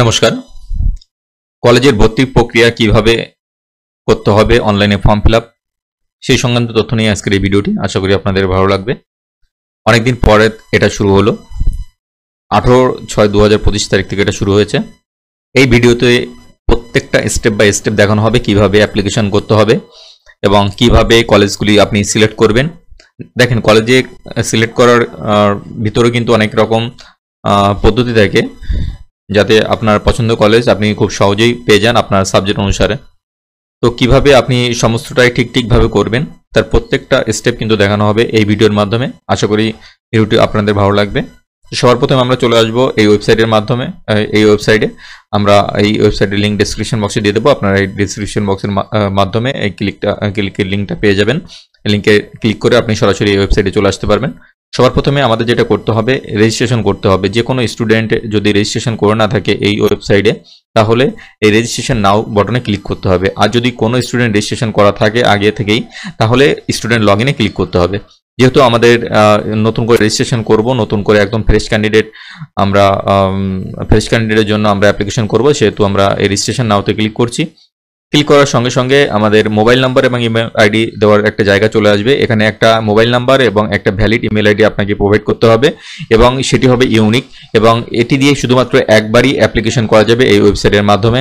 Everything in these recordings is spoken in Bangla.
নমস্কার। কলেজের ভর্তি প্রক্রিয়া কিভাবে করতে হবে, অনলাইনে ফর্ম ফিল আপ, সেই সংক্রান্ত তথ্য নিয়ে আজকের এই ভিডিওটি। আশা করি আপনাদের ভালো লাগবে। অনেকদিন পরে এটা শুরু হলো, 18/6/2025 তারিখ থেকে এটা শুরু হয়েছে। এই ভিডিওতে প্রত্যেকটা স্টেপ বাই স্টেপ দেখানো হবে কিভাবে অ্যাপ্লিকেশন করতে হবে এবং কিভাবে কলেজগুলি আপনি সিলেক্ট করবেন। দেখেন, কলেজে সিলেক্ট করার ভিতরে কিন্তু অনেক রকম পদ্ধতি থাকে, যাতে আপনার পছন্দ কলেজ আপনি খুব সহজেই পেয়ে যান আপনার সাবজেক্ট অনুসারে। তো কিভাবে আপনি সমস্তটাই ঠিকভাবে করবেন তার প্রত্যেকটা স্টেপ কিন্তু দেখানো হবে এই ভিডিওর মাধ্যমে। আশা করি ভিডিওটি আপনাদের ভালো লাগবে। সবার প্রথমে আমরা চলে আসবো এই ওয়েবসাইটের মাধ্যমে। এই ওয়েবসাইটের লিঙ্ক ডেসক্রিপশন বক্সে দিয়ে দেবো। আপনারা এই ডেসক্রিপশন বক্সের মাধ্যমে এই ক্লিকের লিঙ্কটা পেয়ে যাবেন। লিঙ্কে ক্লিক করে আপনি সরাসরি এই ওয়েবসাইটে চলে আসতে পারবেন। সবার প্রথমে আমাদের যেটা করতে হবে, রেজিস্ট্রেশন করতে হবে। যে কোনো স্টুডেন্ট যদি রেজিস্ট্রেশন করে না থাকে এই ওয়েবসাইটে, তাহলে এই রেজিস্ট্রেশন নাও বাটনে ক্লিক করতে হবে। আর যদি কোনো স্টুডেন্ট রেজিস্ট্রেশন করা থাকে আগে থেকেই, তাহলে স্টুডেন্ট লগ ইনে ক্লিক করতে হবে। যেহেতু আমাদের নতুন করে রেজিস্ট্রেশন করব, নতুন করে একদম ফ্রেশ ক্যান্ডিডেটের জন্য আমরা অ্যাপ্লিকেশন করব, সেহেতু আমরা এই রেজিস্ট্রেশন নাওতে ক্লিক করছি। ক্লিক করার সঙ্গে সঙ্গে আমাদের মোবাইল নাম্বার এবং ইমেল আইডি দেওয়ার একটা জায়গা চলে আসবে। এখানে একটা মোবাইল নাম্বার এবং একটা ভ্যালিড ইমেল আইডি আপনাকে প্রোভাইড করতে হবে এবং সেটি হবে ইউনিক, এবং এটি দিয়ে শুধুমাত্র একবারই অ্যাপ্লিকেশন করা যাবে এই ওয়েবসাইটের মাধ্যমে।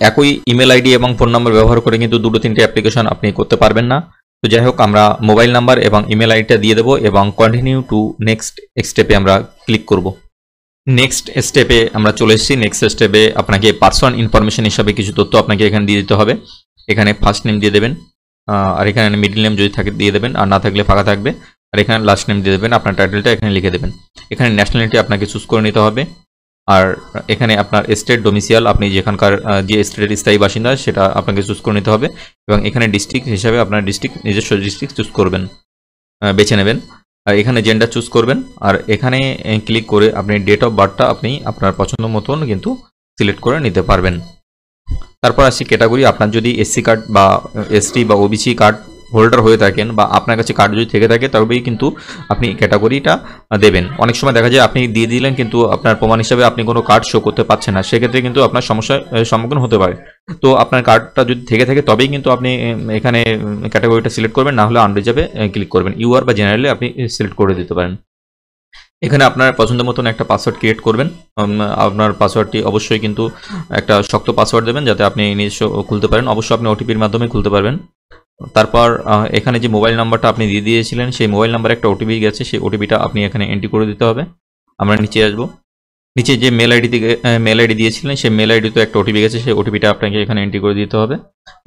একই ইমেল আইডি এবং ফোন নাম্বার ব্যবহার করে কিন্তু দুটো তিনটে অ্যাপ্লিকেশন আপনি করতে পারবেন না। তো যাই হোক, আমরা মোবাইল নাম্বার এবং ইমেল আইডিটা দিয়ে দেবো এবং কন্টিনিউ টু নেক্সট স্টেপে আমরা ক্লিক করব। নেক্সট স্টেপে আমরা চলে এসেছি। নেক্সট স্টেপে আপনাকে পার্সোনাল ইনফরমেশন হিসাবে কিছু তথ্য আপনাকে এখানে দিয়ে দিতে হবে। এখানে ফার্স্ট নেম দিয়ে দেবেন, আর এখানে মিডল নেম যদি থাকে দিয়ে দেবেন, আর না থাকলে ফাঁকা থাকবে। আর এখানে লাস্ট নেম দিয়ে দেবেন, আপনার টাইটেলটা এখানে লিখে দেবেন। এখানে ন্যাশনালিটি আপনাকে চুজ করে নিতে হবে। আর এখানে আপনার স্টেট ডোমিসিয়াল, আপনি যেখানকার যে স্টেটের স্থায়ী বাসিন্দা সেটা আপনাকে চুজ করে নিতে হবে। এবং এখানে ডিস্ট্রিক্ট হিসাবে আপনার নিজস্ব ডিস্ট্রিক্ট চুজ করবেন, বেছে নেবেন। আর এখানে জেন্ডার চুজ করবেন। আর এখানে ক্লিক করে আপনি ডেট অফ বার্থটা আপনি আপনার পছন্দ মতন কিন্তু সিলেক্ট করে নিতে পারবেন। তারপর আসি ক্যাটাগরি। আপনার যদি এসসি কার্ড বা এসটি বা ওবিসি কার্ড হোল্ডার হয়ে থাকেন, বা আপনার কাছে কার্ড যদি থেকে থাকে, তবেই কিন্তু আপনি ক্যাটাগরিটা দেবেন। অনেক সময় দেখা যায় আপনি দিয়ে দিলেন কিন্তু আপনার প্রমাণ হিসাবে আপনি কোনো কার্ড শো করতে পারছেন না, সেক্ষেত্রে কিন্তু আপনার সমস্যার সম্মুখীন হতে পারে। তো আপনার কার্ডটা যদি থেকে থাকে তবেই কিন্তু আপনি এখানে ক্যাটাগরিটা সিলেক্ট করবেন, না হলে আনরিজার্ভে ক্লিক করবেন। ইউআর বা জেনারেলে আপনি সিলেক্ট করে দিতে পারেন। এখানে আপনার পছন্দ মতন একটা পাসওয়ার্ড ক্রিয়েট করবেন। আপনার পাসওয়ার্ডটি অবশ্যই কিন্তু একটা শক্ত পাসওয়ার্ড দেবেন, যাতে আপনি নিজস্ব খুলতে পারেন। অবশ্যই আপনি ওটিপির মাধ্যমে খুলতে পারবেন। তারপর এখানে যে মোবাইল নাম্বারটা আপনি দিয়ে দিয়েছিলেন, সেই মোবাইল নাম্বারে একটা ওটিপি গেছে, সেই ওটিপিটা আপনি এখানে এন্ট্রি করে দিতে হবে। আমরা নিচে আসবো। নিচে যে মেল আইডি দিয়েছিলেন, সেই মেল আইডিতে একটা ওটিপি গেছে, সেই ওটিপিটা আপনাকে এখানে এন্ট্রি করে দিতে হবে।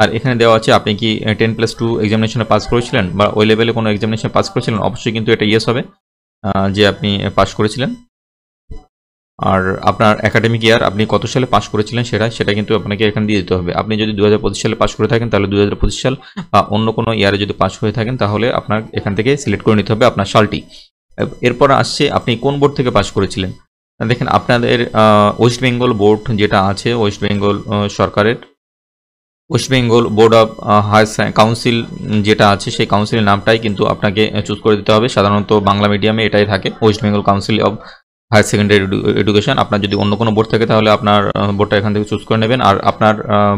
আর এখানে দেওয়া আছে আপনি কি 10+2 এক্সামিনেশনে পাস করেছিলেন বা ওই লেভেলে কোনো এক্সামিনেশনে পাস করেছিলেন। অবশ্যই কিন্তু এটা ইয়েস হবে যে আপনি পাস করেছিলেন। আর আপনার একাডেমিক ইয়ার আপনি কত সালে পাস করেছিলেন সেটা কিন্তু আপনাকে এখানে দিয়ে দিতে হবে। আপনি যদি 2025 সালে পাস করে থাকেন, তাহলে 2025 সাল, বা অন্য কোনো ইয়ারে যদি পাস হয়ে থাকেন, তাহলে আপনার এখান থেকে সিলেক্ট করে নিতে হবে আপনার সালটি। এরপর আসছে আপনি কোন বোর্ড থেকে পাস করেছিলেন। দেখেন, আপনাদের ওয়েস্ট বেঙ্গল বোর্ড যেটা আছে, ওয়েস্ট বেঙ্গল সরকারের West Bengal board of higher council যেটা আছে, সেই কাউন্সিলের নামটাই কিন্তু আপনাকে চুজ করে দিতে হবে। সাধারণত বাংলা মিডিয়ামে এটাই থাকে, West Bengal council of higher secondary education. আপনার যদি অন্য কোনো বোর্ড থাকে, তাহলে আপনার বোর্ডটা এখান থেকে চুজ করে নেবেন। আর আপনার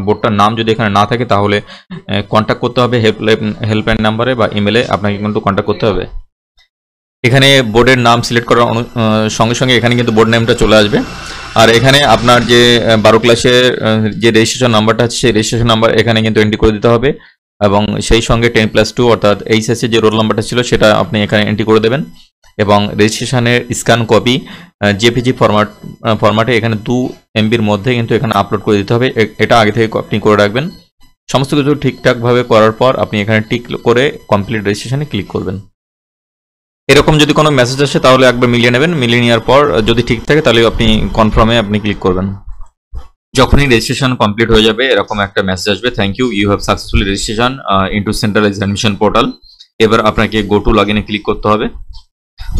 বোর্ডটার নাম যদি এখানে না থাকে, তাহলে কন্ট্যাক্ট করতে হবে হেল্পলাইন নাম্বারে বা ইমেলে আপনাকে কিন্তু কন্ট্যাক্ট করতে হবে। এখানে বোর্ডের নাম সিলেক্ট করার সঙ্গে সঙ্গে এখানে কিন্তু বোর্ড নেমটা চলে আসবে। আর এখানে আপনার যে 12 ক্লাসের যে রেজিস্ট্রেশন নাম্বারটা আছে, সেই রেজিস্ট্রেশন নাম্বার এখানে কিন্তু এন্ট্রি করে দিতে হবে, এবং সেই সঙ্গে 10+2 অর্থাৎ এইচএসসি যে রোল নাম্বারটা ছিল সেটা আপনি এখানে এন্ট্রি করে দেবেন। এবং রেজিস্ট্রেশনের স্ক্যান কপি জেপিজি ফরম্যাটে এখানে 2 MBর মধ্যে কিন্তু এখানে আপলোড করে দিতে হবে। এটা আগে থেকে আপনি করে রাখবেন। সমস্ত কিছু ঠিকঠাকভাবে করার পর আপনি এখানে টিক করে কমপ্লিট রেজিস্ট্রেশনে ক্লিক করবেন। এরকম যদি কোনো মেসেজ আসে, তাহলে একবার মিলিয়ে নেবেন। মিলিয়ে নেওয়ার পর যদি ঠিক থাকে, তাহলে আপনি কনফার্মে আপনি ক্লিক করবেন। যখনই রেজিস্ট্রেশন কমপ্লিট হয়ে যাবে, এরকম একটা মেসেজ আসবে, thank you, you have successfully registration into central examination portal. এবার আপনাকে গো টু লগ ইনে ক্লিক করতে হবে।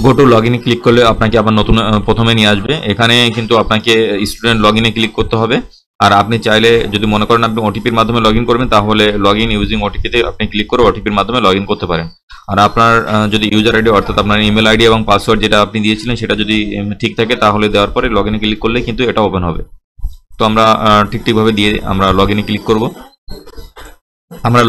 গো টু লগ ইনে ক্লিক করলে আপনাকে আবার নতুন প্রথমে নিয়ে আসবে। এখানে কিন্তু আপনাকে স্টুডেন্ট লগ ইনে ক্লিক করতে হবে। আর আপনি চাইলে যদি মনে করেন আপনি ওটিপির মাধ্যমে লগ ইন করবেন, তাহলে লগ ইন ইউজিং ওটিপিতে আপনি ক্লিক করে ওটিপির মাধ্যমে লগ ইন করতে পারেন। আর আপনার যদি ইউজার আইডি অর্থাৎ আপনার ইমেল আইডি এবং পাসওয়ার্ড যেটা আপনি দিয়েছিলেন সেটা যদি ঠিক থাকে, তাহলে দেওয়ার পরে লগ ইনে ক্লিক করলে কিন্তু এটা ওপেন হবে। তো আমরা ঠিকভাবে দিয়ে আমরা লগ ইনে ক্লিক করব। আমরা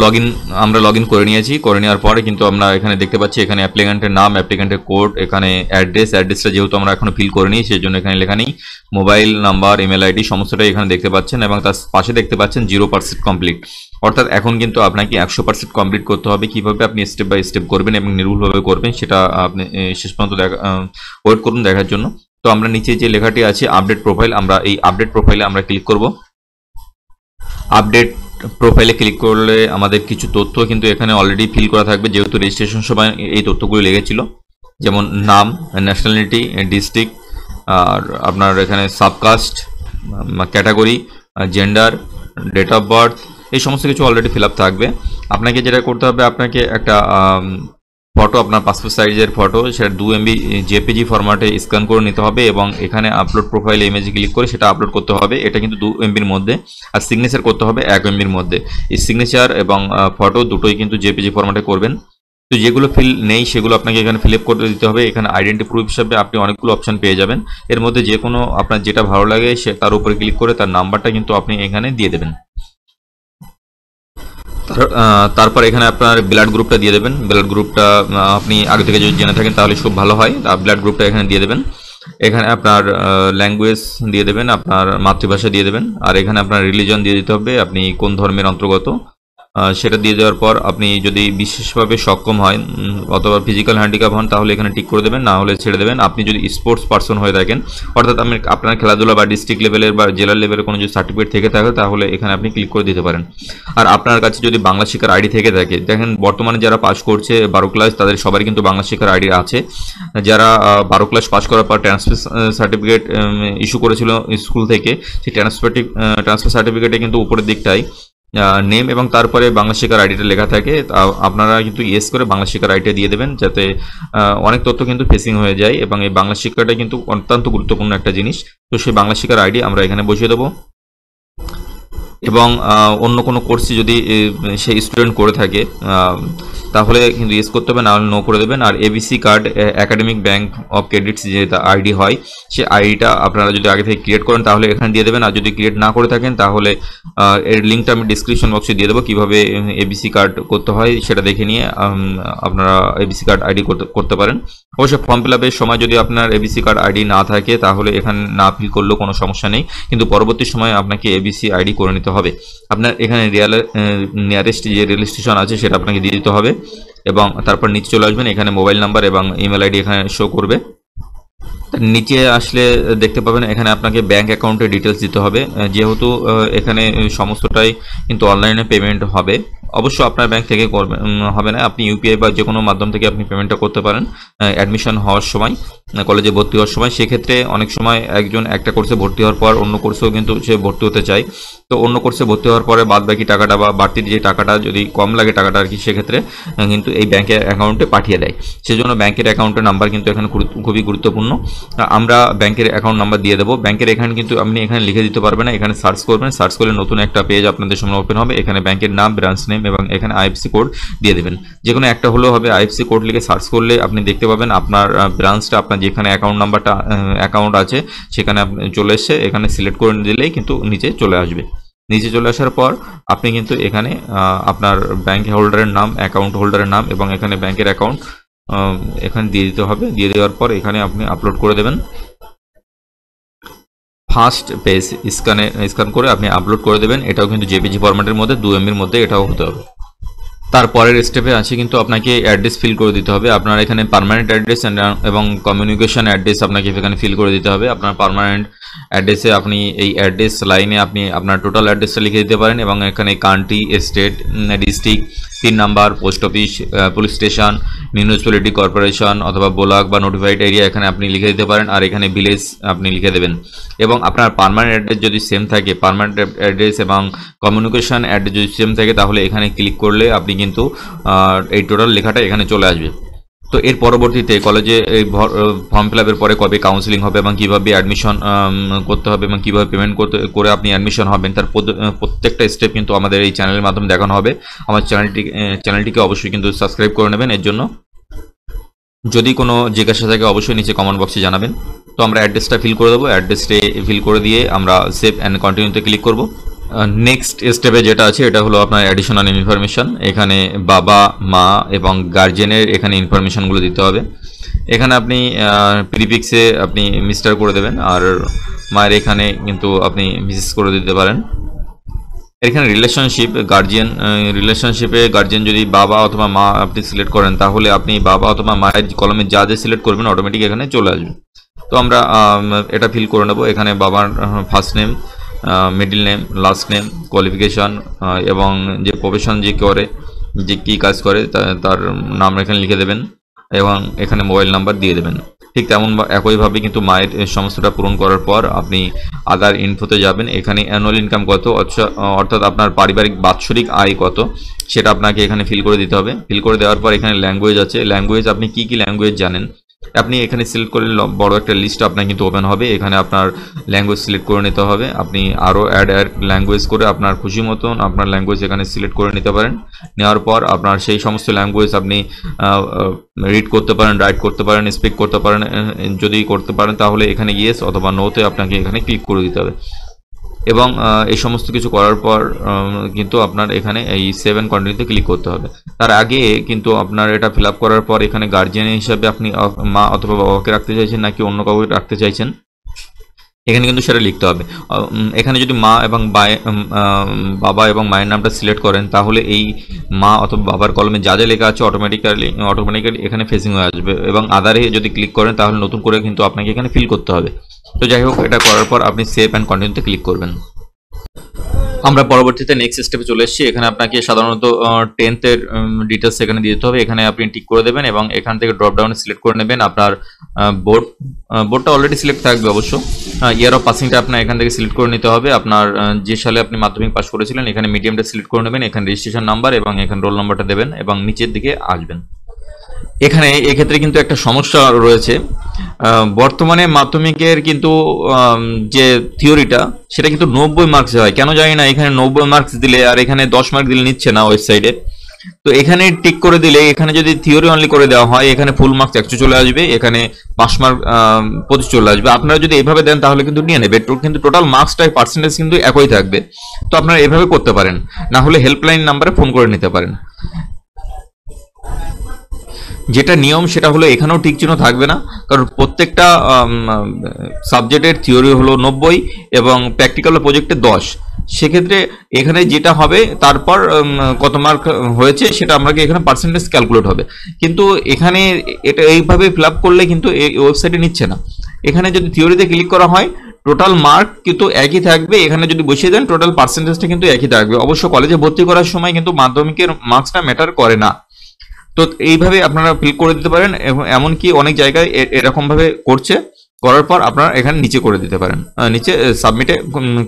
লগ ইন করে নিয়েছি। করে নেওয়ার পরে কিন্তু আমরা এখানে দেখতে পাচ্ছি এখানে অ্যাপ্লিক্যান্টের নাম, অ্যাপ্লিক্যান্টের কোড, এখানে অ্যাড্রেসটা যেহেতু আমরা এখনো ফিল করে নিই সেই জন্য এখানে লেখা নেই। মোবাইল নাম্বার, ইমেল আইডি সমস্তটাই এখানে দেখতে পাচ্ছেন এবং তার পাশে দেখতে পাচ্ছেন 0% কমপ্লিট। অর্থাৎ এখন কিন্তু আপনাকে 100% কমপ্লিট করতে হবে। কিভাবে আপনি স্টেপ বাই স্টেপ করবেন এবং নির্ভুলভাবে করবেন সেটা আপনি শেষ পর্যন্ত ওয়েট করুন দেখার জন্য। তো আমরা নিচে যে লেখাটি আছে আপডেট প্রোফাইল, আমরা এই আপডেট প্রোফাইলে আমরা ক্লিক করব। আপডেট প্রোফাইলে ক্লিক করলে আমাদের কিছু তথ্য কিন্তু এখানে অলরেডি ফিল করা থাকবে, যেহেতু রেজিস্ট্রেশন সময় এই তথ্যগুলো লেগেছিল, যেমন নাম, ন্যাশনালিটি, ডিস্ট্রিক্ট, আর আপনার এখানে subcaste, category, gender, date of birth, এই সমস্ত কিছু অলরেডি ফিল আপ থাকবে। আপনাকে যেটা করতে হবে, আপনাকে একটা ফটো, আপনার পাসপোর্ট সাইজের ফটো, সেটা 2 MB জেপিজি ফরম্যাটে স্ক্যান করে নিতে হবে এবং এখানে আপলোড প্রোফাইল ইমেজে ক্লিক করে সেটা আপলোড করতে হবে। এটা কিন্তু 2 MBর মধ্যে, আর সিগনেচার করতে হবে 1 MBর মধ্যে। এই সিগনেচার এবং ফটো দুটোই কিন্তু জেপিজি ফরম্যাটে করবেন। তো যেগুলো ফিল নেই সেগুলো আপনাকে এখানে ফিল আপ করে দিতে হবে। এখানে আইডেন্টি প্রুফ হিসাবে আপনি অনেকগুলো অপশন পেয়ে যাবেন। এর মধ্যে যে কোনো আপনার যেটা ভালো লাগে সে তার উপরে ক্লিক করে তার নাম্বারটা কিন্তু আপনি এখানে দিয়ে দেবেন। তারপর এখানে আপনার ব্লাড গ্রুপটা দিয়ে দেবেন। ব্লাড গ্রুপটা আপনি আগে থেকে যদি জেনে থাকেন তাহলে খুব ভালো হয়। ব্লাড গ্রুপটা এখানে দিয়ে দেবেন। এখানে আপনার ল্যাঙ্গুয়েজ দিয়ে দেবেন, আপনার মাতৃভাষা দিয়ে দেবেন, আর এখানে আপনার রিলিজন দিয়ে দিতে হবে, আপনি কোন ধর্মের অন্তর্গত সেটা দিয়ে দেওয়ার পর আপনি যদি বিশেষভাবে সক্ষম হয় অথবা ফিজিক্যাল হ্যান্ডিক্যাপ হন তাহলে এখানে টিক করে দেবেন, না হলে ছেড়ে দেবেন। আপনি যদি স্পোর্টস পার্সন হয়ে থাকেন, অর্থাৎ আপনার খেলাধুলা বা ডিস্ট্রিক্ট লেভেলের বা জেলার লেভেলের কোনো যদি সার্টিফিকেট থেকে থাকে তাহলে এখানে আপনি ক্লিক করে দিতে পারেন। আর আপনার কাছে যদি বাংলা শিক্ষার আইডি থেকে থাকে, দেখেন বর্তমানে যারা পাস করছে 12 ক্লাস তাদের সবারই কিন্তু বাংলা শিক্ষার আইডি আছে। যারা 12 ক্লাস পাস করার পর ট্রান্সফার সার্টিফিকেট ইস্যু করেছিল স্কুল থেকে, সেই ট্রান্সফার সার্টিফিকেটে কিন্তু উপরের দিকটাই নেম এবং তারপরে বাংলা শিক্ষার আইডিটা লেখা থাকে। আপনারা কিন্তু ইয়েস করে বাংলা শিক্ষার আইডিটা দিয়ে দেবেন, যাতে অনেক তথ্য কিন্তু ফেসিং হয়ে যায় এবং এই বাংলা শিক্ষাটা কিন্তু অত্যন্ত গুরুত্বপূর্ণ একটা জিনিস। তো সেই বাংলা শিক্ষার আইডি আমরা এখানে বসিয়ে দেবো। এবং অন্য কোনো কোর্সই যদি সেই স্টুডেন্ট করে থাকে তাহলে কিন্তু ইয়েস করতে হবে, না হলে নো করে দেবেন। আর ABC card, academic bank of credits যে আইডি হয়, সে আইডিটা আপনারা যদি আগে থেকে ক্রিয়েট করেন তাহলে এখানে দিয়ে দেবেন। আর যদি ক্রিয়েট না করে থাকেন তাহলে এর লিঙ্কটা আমি ডিসক্রিপশন বক্সে দিয়ে দেবো, কীভাবে এবিসি কার্ড করতে হয় সেটা দেখে নিয়ে আপনারা এবিসি কার্ড আইডি করতে পারেন। অবশ্যই ফর্ম ফিল আপের সময় যদি আপনার এবিসি কার্ড আইডি না থাকে তাহলে এখানে না ফিল করলেও কোনো সমস্যা নেই, কিন্তু পরবর্তী সময় আপনাকে এবিসি আইডি করে নিতে হবে। আপনার এখানে নিয়ারেস্ট যে রেল স্টেশন আছে সেটা আপনাকে দিয়ে দিতে হবে এবং তারপর নিচে চলে আসবেন। এখানে মোবাইল নাম্বার এবং ইমেল আইডি এখানে শো করবে। নিচে আসলে দেখতে পাবেন এখানে আপনাকে ব্যাংক অ্যাকাউন্টের ডিটেলস দিতে হবে, যেহেতু এখানে সমস্তটাই কিন্তু অনলাইনে পেমেন্ট হবে। অবশ্য আপনার ব্যাংক থেকে হবে না, আপনি ইউপিআই বা যে কোনো মাধ্যম থেকে আপনি পেমেন্টটা করতে পারেন অ্যাডমিশন হওয়ার সময়, কলেজে ভর্তি হওয়ার সময়। সেক্ষেত্রে অনেক সময় একজন একটা কোর্সে ভর্তি হওয়ার পর অন্য কোর্সেও কিন্তু সে ভর্তি হতে চায়, তো অন্য কোর্সে ভর্তি হওয়ার পরে বাদ বাকি টাকাটা বা বাড়তি যে টাকাটা যদি কম লাগে টাকাটা আর কি, সেক্ষেত্রে কিন্তু এই ব্যাংকের অ্যাকাউন্টে পাঠিয়ে দেয়। সেজন্য ব্যাংকের অ্যাকাউন্টের নাম্বার কিন্তু এখানে খুবই গুরুত্বপূর্ণ। আমরা ব্যাংকের অ্যাকাউন্ট নাম্বার দিয়ে দেবো। ব্যাংকের এখানে কিন্তু আপনি এখানে লিখে দিতে পারবেন না, এখানে সার্চ করবেন, সার্চ করলে নতুন একটা পেজ আপনাদের সামনে ওপেন হবে। এখানে ব্যাংকের নাম, ব্রাঞ্চ নেম এবং এখানে আইএফসি কোড দিয়ে দেবেন। যে কোনো একটা হলেও হবে। আইএফসি কোড লিখে সার্চ করলে আপনি দেখতে পাবেন আপনার ব্রাঞ্চটা, আপনার যেখানে অ্যাকাউন্ট নাম্বারটা অ্যাকাউন্ট আছে সেখানে আপনি চলে এসে এখানে সিলেক্ট করে দিলেই কিন্তু নিচে চলে আসবে। নিচে চলে আসার পর আপনি কিন্তু এখানে আপনার ব্যাংক হোল্ডারের নাম, অ্যাকাউন্ট হোল্ডারের নাম এবং এখানে ব্যাংকের অ্যাকাউন্ট এখানে দিয়ে দিতে হবে। দিয়ে দেওয়ার পর এখানে আপনি আপলোড করে দেবেন। ফার্স্ট পেজ স্ক্যান করে আপনি আপলোড করে দেবেন। এটাও কিন্তু জেপিজি ফরম্যাটের মধ্যে 2 MBর মধ্যে এটাও হতে হবে। তারপরের স্টেপে আছে কিন্তু আপনাকে অ্যাড্রেস ফিল করে দিতে হবে। আপনার এখানে পার্মানেন্ট অ্যাড্রেস এবং কমিউনিকেশন অ্যাড্রেস আপনাকে এখানে ফিল করে দিতে হবে। আপনার পার্মানেন্ট অ্যাড্রেসে আপনি এই অ্যাড্রেস লাইনে আপনি আপনার টোটাল অ্যাড্রেসটা লিখে দিতে পারেন এবং এখানে country, state, district, pin number, post office, police station, municipality corporation অথবা ব্লক বা নোটিফাইড এরিয়া এখানে আপনি লিখে দিতে পারেন। আর এখানে ভিলেজ আপনি লিখে দেবেন এবং আপনার পার্মানেন্ট অ্যাড্রেস যদি সেম থাকে, পার্মানেন্ট অ্যাড্রেস এবং কমিউনিকেশন অ্যাড্রেস যদি সেম থাকে তাহলে এখানে ক্লিক করলে আপনি কিন্তু এই টোটাল লেখাটা এখানে চলে আসবে। তো এর পরবর্তীতে কলেজে এই ফর্ম ফিল আপের পরে কবে কাউন্সিলিং হবে এবং কীভাবে অ্যাডমিশন করতে হবে এবং কীভাবে পেমেন্ট করে আপনি অ্যাডমিশন হবেন তার প্রত্যেকটা স্টেপ কিন্তু আমাদের এই চ্যানেলের মাধ্যমে দেখানো হবে। আমার চ্যানেলটিকে অবশ্যই কিন্তু সাবস্ক্রাইব করে নেবেন। এর জন্য যদি কোনো জিজ্ঞাসা থাকে অবশ্যই নিচে কমেন্ট বক্সে জানাবেন। তো আমরা অ্যাড্রেসটা ফিল করে দেবো, অ্যাড্রেসটা ফিল করে দিয়ে আমরা সেভ অ্যান্ড কন্টিনিউতে ক্লিক করব। নেক্সট স্টেপে যেটা আছে এটা হলো আপনার অ্যাডিশনাল ইনফরমেশান। এখানে বাবা মা এবং গার্জেনের এখানে ইনফরমেশানগুলো দিতে হবে। এখানে আপনি প্রিফিক্সে আপনি মিস্টার করে দেবেন, আর মায়ের এখানে কিন্তু আপনি মিসেস করে দিতে পারেন। এখানে রিলেশনশিপ গার্জিয়ান, রিলেশনশিপে গার্জিয়ান যদি বাবা অথবা মা আপনি সিলেক্ট করেন তাহলে আপনি বাবা অথবা মায়ের কলমে যা যা সিলেক্ট করবেন অটোমেটিক এখানে চলে আসবে। তো আমরা এটা ফিল করে নেব। এখানে বাবার first name, middle name, last name, qualification এবং যে প্রফেশন যে করে, যে কী কাজ করে তার নাম এখানে লিখে দেবেন এবং এখানে মোবাইল নাম্বার দিয়ে দেবেন। ঠিক তেমন একইভাবে কিন্তু মায়ের সমস্তটা পূরণ করার পর আপনি আদার ইনফোতে যাবেন। এখানে অ্যানুয়াল ইনকাম কত, অর্থাৎ আপনার পারিবারিক বাৎসরিক আয় কত সেটা আপনাকে এখানে ফিল করে দিতে হবে। ফিল করে দেওয়ার পর এখানে ল্যাঙ্গুয়েজ আছে, ল্যাঙ্গুয়েজ আপনি কী কী ল্যাঙ্গুয়েজ জানেন আপনি এখানে সিলেক্ট করলে বড় একটা লিস্ট আপনার কিন্তু ওপেন হবে। এখানে আপনার ল্যাঙ্গুয়েজ সিলেক্ট করে নিতে হবে। আপনি আরও অ্যাড ল্যাঙ্গুয়েজ করে আপনার খুশি মতন আপনার ল্যাঙ্গুয়েজ এখানে সিলেক্ট করে নিতে পারেন। নেওয়ার পর আপনার সেই সমস্ত ল্যাঙ্গুয়েজ আপনি রিড করতে পারেন, রাইট করতে পারেন, স্পিক করতে পারেন। যদি করতে পারেন তাহলে এখানে ইয়েস অথবা নোতে আপনাকে এখানে ক্লিক করে দিতে হবে। এবং এই সমস্ত কিছু করার পর কিন্তু আপনার এখানে এই সেভ অ্যান্ড কন্টিনিউতে ক্লিক করতে হবে। তার আগে কিন্তু আপনার এটা ফিল আপ করার পর এখানে গার্জিয়ান হিসাবে আপনি মা অথবা বাবাকে রাখতে চাইছেন নাকি অন্য কাউকে রাখতে চাইছেন এখানে কিন্তু সেটা লিখতে হবে। এখানে যদি মা এবং বাবা এবং মায়ের নামটা সিলেক্ট করেন তাহলে এই মা অথবা বাবার কলমে যা যা লেখা আছে অটোমেটিক্যালি এখানে ফেসিং হয়ে আসবে। এবং আদারে যদি ক্লিক করেন তাহলে নতুন করে কিন্তু আপনাকে এখানে ফিল করতে হবে। তো যাই হোক, এটা করার পর আপনি সেভ অ্যান্ড কন্টিনিউতে ক্লিক করবেন। আমরা পরবর্তীতে নেক্সট স্টেপে চলে এসেছি। এখানে আপনাকে সাধারণত 10th-এর ডিটেলস এখানে দিতে হবে। এখানে আপনি টিক করে দেবেন এবং এখান থেকে ড্রপ ডাউনে সিলেক্ট করে নেবেন আপনার বোর্ডটা অলরেডি সিলেক্ট থাকবে অবশ্য। ইয়ার অফ পাসিংটা আপনার এখান থেকে সিলেক্ট করে নিতে হবে। আপনার যে সালে আপনি মাধ্যমিক পাস করেছিলেন এখানে মিডিয়ামটা সিলেক্ট করে নেবেন। এখানে রেজিস্ট্রেশন নাম্বার এবং এখানে রোল নাম্বারটা দেবেন এবং নিচের দিকে আসবেন। এখানে এক্ষেত্রে কিন্তু একটা সমস্যা রয়েছে। বর্তমানে মাধ্যমিকের কিন্তু যে থিওরিটা সেটা কিন্তু 90 মার্কস হয়, কেন জানি না। এখানে 90 মার্কস দিলে আর এখানে 10 মার্ক দিলে নিচ্ছে না ওয়েবসাইটে। তো এখানে টিক করে দিলে এখানে যদি থিওরি অনলি করে দেওয়া হয় এখানে ফুল মার্কস 100 চলে আসবে, এখানে 5 মার্ক 25 চলে আসবে। আপনারা যদি এইভাবে দেন তাহলে কিন্তু নিয়ে নেবে, কিন্তু টোটাল মার্কসটাই পার্সেন্টেজ কিন্তু একই থাকবে। তো আপনারা এভাবে করতে পারেন, না হলে হেল্পলাইন নাম্বারে ফোন করে নিতে পারেন। যেটা নিয়ম সেটা হলো এখানেও ঠিক চিহ্ন থাকবে না, কারণ প্রত্যেকটা সাবজেক্টের থিওরি হলো 90 এবং প্র্যাকটিক্যাল প্রজেক্টে 10। সেক্ষেত্রে এখানে যেটা হবে তারপর কত মার্ক হয়েছে সেটা আমাকে এখানে পার্সেন্টেজ ক্যালকুলেট হবে। কিন্তু এখানে এটা এইভাবে ফিল আপ করলে কিন্তু এই ওয়েবসাইটে নিচ্ছে না। এখানে যদি থিওরিতে ক্লিক করা হয় টোটাল মার্ক কিন্তু একই থাকবে, এখানে যদি বসিয়ে দেন টোটাল পার্সেন্টেজটা কিন্তু একই থাকবে। অবশ্য কলেজে ভর্তি করার সময় কিন্তু মাধ্যমিকের মার্কসটা ম্যাটার করে না। তো এইভাবে আপনারা ফিল করে দিতে পারেন। এমনকি অনেক জায়গায় এরকমভাবে করছে, করার পর আপনারা এখানে নিচে করে দিতে পারেন, নিচে সাবমিটে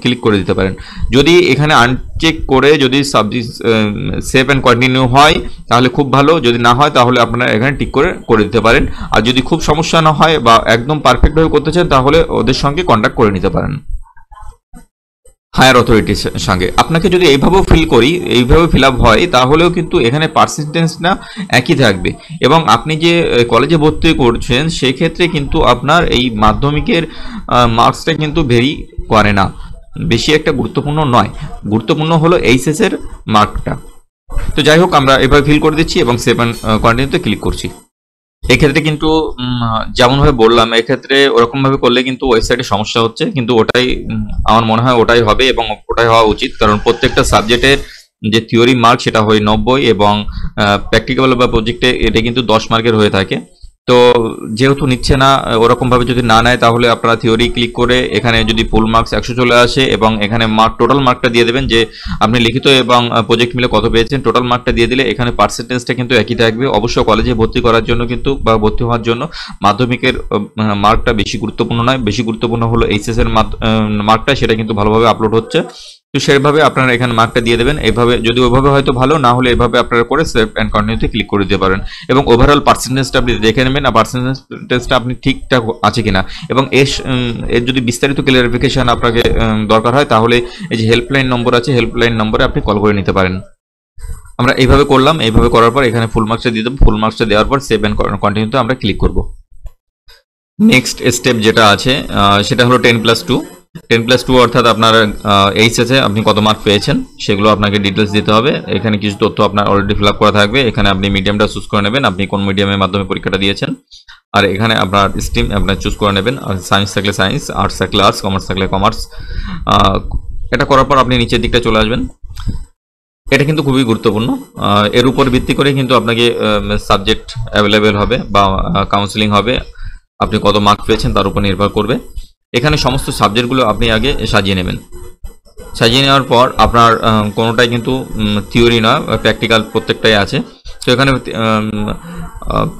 ক্লিক করে দিতে পারেন। যদি এখানে আনচেক করে যদি সেভ অ্যান্ড কন্টিনিউ হয় তাহলে খুব ভালো, যদি না হয় তাহলে আপনারা এখানে টিক করে দিতে পারেন। আর যদি খুব সমস্যা না হয় বা একদম পারফেক্টভাবে করতে চান তাহলে ওদের সঙ্গে কন্ট্যাক্ট করে নিতে পারেন, হায়ার অথরিটির সঙ্গে। আপনাকে যদি এইভাবেও এইভাবে ফিল আপ হয় তাহলেও কিন্তু এখানে পার্সেন্টেজটা একই থাকবে। এবং আপনি যে কলেজে ভর্তি করছেন সেক্ষেত্রে কিন্তু আপনার এই মাধ্যমিকের মার্কসটা কিন্তু ভেরি করে না, বেশি একটা গুরুত্বপূর্ণ নয়। গুরুত্বপূর্ণ হলো এইচএসের মার্কটা। তো যাই হোক, আমরা এভাবে ফিল করে দিচ্ছি এবং সেভ অ্যান্ড কন্টিনিউতে ক্লিক করছি। এক্ষেত্রে কিন্তু যেমনভাবে বললাম এক্ষেত্রে ওরকমভাবে করলে কিন্তু ওয়েবসাইটে সমস্যা হচ্ছে, কিন্তু ওটাই আমার মনে হয় ওটাই হবে এবং ওটাই হওয়া উচিত। কারণ প্রত্যেকটা সাবজেক্টের যে থিওরি মার্ক সেটা হয় 90 এবং প্র্যাকটিক্যাল বা প্রজেক্টে এটা কিন্তু 10 মার্কের হয়ে থাকে। তো যেহেতু নিচ্ছে না, ওরকমভাবে যদি না নেয় তাহলে আপনারা থিওরি ক্লিক করে এখানে যদি ফুল মার্কস 100 চলে আসে এবং এখানে টোটাল মার্কটা দিয়ে দেবেন যে আপনি লিখিত এবং প্রজেক্ট মিলে কত পেয়েছেন, টোটাল মার্কটা দিয়ে দিলে এখানে পার্সেন্টেজটা কিন্তু একই থাকবে। অবশ্য কলেজে ভর্তি করার জন্য কিন্তু বা ভর্তি হওয়ার জন্য মাধ্যমিকের মার্কটা বেশি গুরুত্বপূর্ণ নয়, বেশি গুরুত্বপূর্ণ হলো এইচএস এর মার্কটা, সেটা কিন্তু ভালোভাবে আপলোড হচ্ছে তো সেভাবে আপনারা এখানে মার্কটা দিয়ে দেবেন। এইভাবে যদি ওইভাবে হয়তো ভালো না হলে এভাবে আপনারা করে সেভ অ্যান্ড কন্টিনিউতে ক্লিক করে দিতে পারেন এবং ওভারঅল পার্সেন্টেজটা আপনি দেখে নেবেন আর পার্সেন্টেজটা আপনি ঠিকঠাক আছে কিনা। এবং এর যদি বিস্তারিত ক্লিয়ারিফিকেশন আপনাকে দরকার হয় তাহলে এই যে হেল্পলাইন নম্বর আছে, হেল্পলাইন নম্বরে আপনি কল করে নিতে পারেন। আমরা এইভাবে করলাম। এইভাবে করার পর এখানে ফুল মার্কসটা দিয়ে দেবো। ফুল মার্কসটা দেওয়ার পর সেভ অ্যান্ড কন্টিনিউতে আমরা ক্লিক করব। নেক্সট স্টেপ যেটা আছে সেটা হলো 10+2। 10+2 অর্থাৎ আপনার এইচএসে আপনি কত মার্ক পেয়েছেন সেগুলো আপনাকে ডিটেলস দিতে হবে। এখানে কিছু তথ্য আপনার অলরেডি ফিল আপ করা থাকবে। এখানে আপনি মিডিয়ামটা চুজ করে নেবেন, আপনি কোন মিডিয়ামের মাধ্যমে পরীক্ষাটা দিয়েছেন। আর এখানে আপনার স্ট্রিম আপনার চুজ করে নেবেন। আর সায়েন্স থাকলে সায়েন্স, আর্টস থাকলে আর্টস, কমার্স থাকলে কমার্স। এটা করার পর আপনি নিচের দিকটা চলে আসবেন। এটা কিন্তু খুবই গুরুত্বপূর্ণ। এর উপর ভিত্তি করে কিন্তু আপনাকে সাবজেক্ট অ্যাভেলেবেল হবে বা কাউন্সিলিং হবে। আপনি কত মার্ক পেয়েছেন তার উপর নির্ভর করবে। এখানে সমস্ত সাবজেক্টগুলো আপনি আগে সাজিয়ে নেবেন। সাজিয়ে নেওয়ার পর আপনার কোনোটাই কিন্তু থিওরি নয়, প্র্যাকটিক্যাল প্রত্যেকটাই আছে। তো এখানে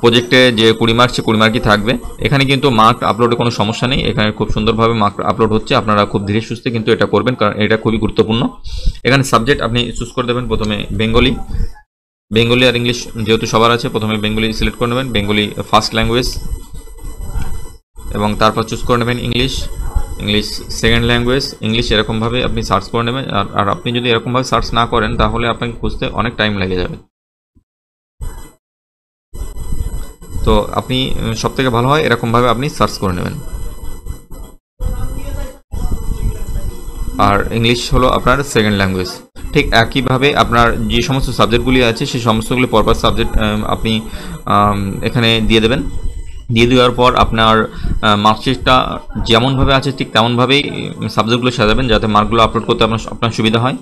প্রজেক্টে যে 20 মার্ক সে 20 মার্কই থাকবে। এখানে কিন্তু মার্ক আপলোডে কোনো সমস্যা নেই, এখানে খুব সুন্দরভাবে মার্ক আপলোড হচ্ছে। আপনারা খুব ধীরে সুস্থে কিন্তু এটা করবেন, কারণ এটা খুবই গুরুত্বপূর্ণ। এখানে সাবজেক্ট আপনি চুজ করে দেবেন। প্রথমে বেঙ্গলি আর ইংলিশ যেহেতু সবার আছে, প্রথমে বেঙ্গলি সিলেক্ট করে নেবেন, বেঙ্গলি ফার্স্ট ল্যাঙ্গুয়েজ। এবং তারপর চুজ করে নেবেন ইংলিশ সেকেন্ড ল্যাঙ্গুয়েজ। ইংলিশ এরকমভাবে আপনি সার্চ করে নেবেন। আর আপনি যদি এরকমভাবে সার্চ না করেন তাহলে আপনাকে খুঁজতে অনেক টাইম লেগে যাবে। তো আপনি সবথেকে ভালো হয় এরকমভাবে আপনি সার্চ করে নেবেন। আর ইংলিশ হলো আপনার সেকেন্ড ল্যাঙ্গুয়েজ। ঠিক একইভাবে আপনার যে সমস্ত সাবজেক্টগুলি আছে সেই সমস্তগুলি পরপর সাবজেক্ট আপনি এখানে দিয়ে দেবেন। দিয়ে দেওয়ার পর আপনার মার্কশিটটা যেমনভাবে আছে ঠিক তেমনভাবেই সাবজেক্টগুলো সাজাবেন যাতে মার্কগুলো আপলোড করতে আপনার সুবিধা হয়।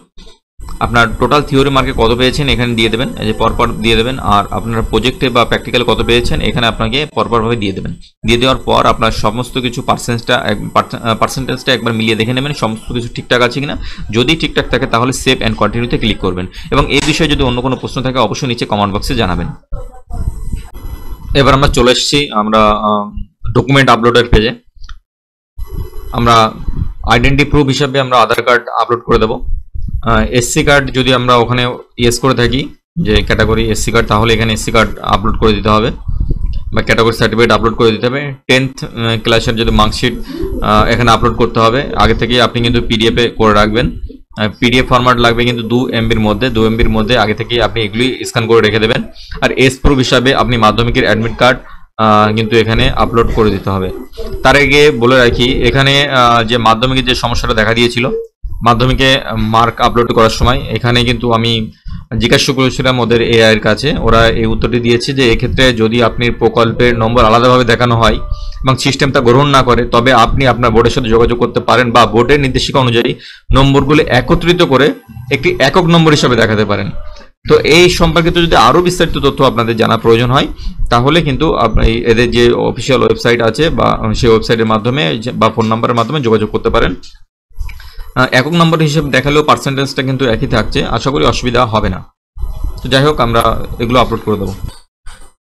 আপনার টোটাল থিওরি মার্কে কত পেয়েছেন এখানে দিয়ে দেবেন, এই যে পরপর দিয়ে দেবেন। আর আপনার প্রজেক্টে বা প্র্যাকটিক্যালে কত পেয়েছেন এখানে আপনাকে পরপরভাবে দিয়ে দেবেন। দিয়ে দেওয়ার পর আপনার সমস্ত কিছু পার্সেন্টেজটা একবার মিলিয়ে দেখে নেবেন সমস্ত কিছু ঠিকঠাক আছে কিনা। যদি ঠিকঠাক থাকে তাহলে সেভ অ্যান্ড কন্টিনিউতে ক্লিক করবেন। এবং এই বিষয়ে যদি অন্য কোনো প্রশ্ন থাকে অবশ্যই নিচে কমেন্ট বক্সে জানাবেন। এবার আমরা চলে এসেছি আমরা ডকুমেন্ট আপলোডের পেজে। আমরা আইডেন্টি প্রুফ হিসাবে আমরা আধার কার্ড আপলোড করে দেবো। এসসি কার্ড যদি আমরা ওখানে ইয়েস করে থাকি যে ক্যাটাগরি এসসি কার্ড, তাহলে এখানে এসসি কার্ড আপলোড করে দিতে হবে বা ক্যাটাগরি সার্টিফিকেট আপলোড করে দিতে হবে। 10th ক্লাসের যদি মার্কশিট এখানে আপলোড করতে হবে। আগে থেকে আপনি কিন্তু পিডিএফে করে রাখবেন। পিডিএফ ফরম্যাট লাগবে কিন্তু 2 MBর মধ্যে। 2 MBর মধ্যে আগে থেকে আপনি এগুলি স্ক্যান করে রেখে দেবেন। আর এস প্রুফ হিসাবে আপনি মাধ্যমিকের অ্যাডমিট কার্ড কিন্তু এখানে আপলোড করে দিতে হবে। তার আগে বলে রাখি এখানে যে মাধ্যমিকের যে সমস্যাটা দেখা দিয়েছিল মাধ্যমিকে মার্ক আপলোড করার সময়, এখানে কিন্তু আমি জিজ্ঞাসা করেছিলাম ওদের এআই এর কাছে, ওরা এই উত্তরটি দিয়েছে যে এক্ষেত্রে যদি আপনি প্রকল্পের নম্বর আলাদাভাবে দেখানো হয় এবং সিস্টেম তা গ্রহণ না করে তবে আপনি আপনার বোর্ডের সাথে যোগাযোগ করতে পারেন বা বোর্ডের নির্দেশিকা অনুযায়ী নম্বরগুলো একত্রিত করে একটি একক নম্বর হিসাবে দেখাতে পারেন। তো এই সম্পর্কিত যদি আরও বিস্তারিত তথ্য আপনাদের জানা প্রয়োজন হয় তাহলে কিন্তু এদের যে অফিসিয়াল ওয়েবসাইট আছে বা সেই ওয়েবসাইটের মাধ্যমে বা ফোন নাম্বারের মাধ্যমে যোগাযোগ করতে পারেন। একক নম্বর হিসেবে দেখালেও পার্সেন্টেজটা কিন্তু একই থাকছে, আশা করি অসুবিধা হবে না। তো যাই হোক আমরা এগুলো আপলোড করে দেবো।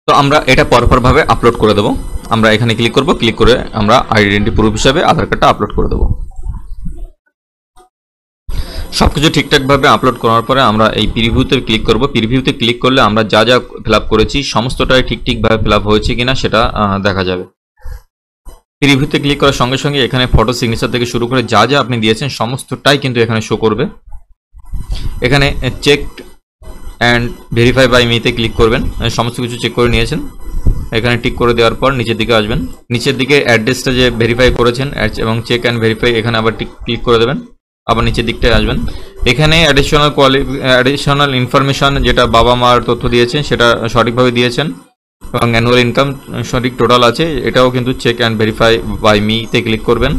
তো আমরা এটা পরপরভাবে আপলোড করে দেবো। আমরা এখানে ক্লিক করব, ক্লিক করে আমরা আইডেন্টি প্রুফ হিসাবে আধার কার্ডটা আপলোড করে দেবো। সবকিছু ঠিকঠাকভাবে আপলোড করার পরে আমরা এই প্রিভিউতে ক্লিক করব। প্রিভিউতে ক্লিক করলে আমরা যা যা ফিল আপ করেছি সমস্তটাই ঠিকঠাকভাবে ফিল আপ হয়েছে কিনা সেটা দেখা যাবে। প্রিভিউতে ক্লিক করার সঙ্গে সঙ্গে এখানে ফটো সিগনেচার থেকে শুরু করে যা যা আপনি দিয়েছেন সমস্তটাই কিন্তু এখানে শো করবে। এখানে চেক অ্যান্ড ভেরিফাই বাই মিতে ক্লিক করবেন। সমস্ত কিছু চেক করে নিয়েছেন, এখানে টিক করে দেওয়ার পর নিচের দিকে আসবেন। নিচের দিকে অ্যাড্রেসটা যে ভেরিফাই করেছেন এবং চেক অ্যান্ড ভেরিফাই এখানে আবার ক্লিক করে দেবেন, আবার নিচের দিকটায় আসবেন। এখানে অ্যাডিশনাল ইনফরমেশন যেটা বাবা মার তথ্য দিয়েছেন সেটা সঠিকভাবে দিয়েছেন এবং অ্যানুয়াল ইনকাম সঠিক টোটাল আছে, এটাও কিন্তু চেক অ্যান্ড ভেরিফাই বাই মিতে ক্লিক করবেন।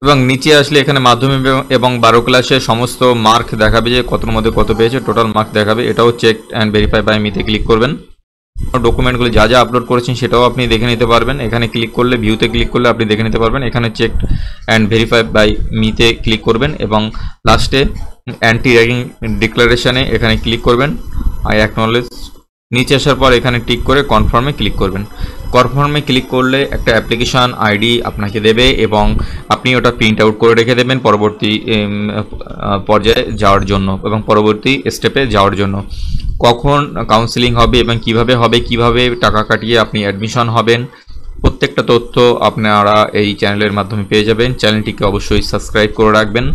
এবং নিচে আসলে এখানে মাধ্যমিক এবং 12 ক্লাসের সমস্ত মার্ক দেখাবে যে কতর মধ্যে কত পেয়েছে, টোটাল মার্ক দেখাবে, এটাও চেক অ্যান্ড ভেরিফাই বাই মিতে ক্লিক করবেন। ডকুমেন্টগুলো যা যা আপলোড করেছেন সেটাও আপনি দেখে নিতে পারবেন। এখানে ক্লিক করলে ভিউতে ক্লিক করলে আপনি দেখে নিতে পারবেন। এখানে চেক অ্যান্ড ভেরিফাই বাই মিতে ক্লিক করবেন এবং লাস্টে অ্যান্টি র্যাগিং ডিক্লারেশনে এখানে ক্লিক করবেন। আই অ্যাকনোলেজ নিচে আসার পর এখানে টিক করে কনফার্মে ক্লিক করবেন। কনফার্মে ক্লিক করলে একটা অ্যাপ্লিকেশান আইডি আপনাকে দেবে এবং আপনি ওটা প্রিন্ট আউট করে রেখে দেবেন পরবর্তী পর্যায়ে যাওয়ার জন্য এবং পরবর্তী স্টেপে যাওয়ার জন্য। কখন কাউন্সেলিং হবে এবং কিভাবে টাকা কাটিয়ে আপনি অ্যাডমিশন হবেন, প্রত্যেকটা তথ্য আপনারা এই চ্যানেলের মাধ্যমে পেয়ে যাবেন। চ্যানেলটিকে অবশ্যই সাবস্ক্রাইব করে রাখবেন।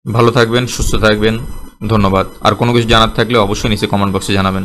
ভালো থাকবেন, সুস্থ থাকবেন, ধন্যবাদ। আর কোনো কিছু জানার থাকলে অবশ্যই নিচে কমেন্ট বক্সে জানাবেন।